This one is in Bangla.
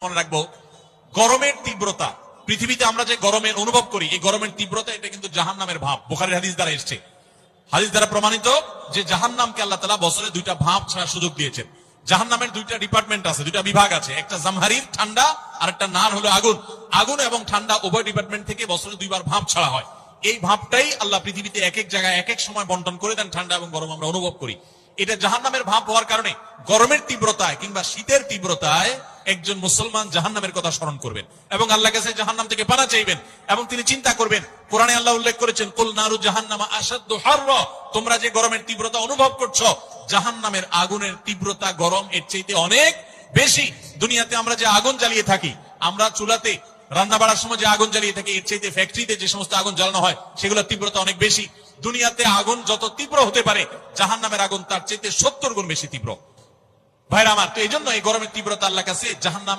মনে রাখবো গরমের তীব্রতা, পৃথিবীতে আমরা যে গরমের অনুভব করি এই গরমের তীব্রতা এটা কিন্তু জাহান্নামের ভাব। বুখারীর হাদিস দ্বারা এসেছে, হাদিস দ্বারা প্রমাণিত যে জাহান্নামকে আল্লাহ তাআলা বছরে দুইটা ভাব ছাড়ার সুযোগ দিয়েছেন। জাহান্নামের দুইটা ডিপার্টমেন্ট আছে, দুইটা বিভাগ আছে, একটা জামহারির ঠান্ডা আর একটা নার হলো আগুন। আগুন এবং ঠান্ডা উভয় ডিপার্টমেন্ট থেকে বছরে দুইবার ভাব ছাড়া হয়। এই ভাবটাই আল্লাহ পৃথিবীতে এক এক জায়গায় এক এক সময় বন্টন করে দেন, ঠান্ডা এবং গরম আমরা অনুভব করি। এটা জাহান্নামের ভাব হওয়ার কারণে গরমের তীব্রতায় কিংবা শীতের তীব্রতায় একজন মুসলমান জাহান্নামের কথা স্মরণ করবেন এবং আল্লাহর কাছে জাহান্নাম থেকে পানা চাইবেন এবং তিনি চিন্তা করবেন। কোরআনে আল্লাহ উল্লেখ করেছেন, কুল নারু জাহান্নামা আশাদ্দু হাররা, তোমরা যে গরমের তীব্রতা অনুভব করছো জাহান্নামের আগুনের তীব্রতা গরম এর চাইতে অনেক বেশি। দুনিয়াতে আমরা যে আগুন জ্বালিয়ে থাকি, আমরা চুলাতে রান্না বাড়ার সময় যে আগুন জ্বালিয়ে থাকি এর চাইতে ফ্যাক্টরিতে যে সমস্ত আগুন জ্বালানো হয় সেগুলোর তীব্রতা অনেক বেশি। দুনিয়াতে আগুন যত তীব্র হতে পারে জাহান্নামের আগুন তার চাইতে 70 গুণ বেশি তীব্র। ভাইরা আমার, তো এই জন্য এই গরমের তীব্রতা আল্লাহর কাছে জাহান্নাম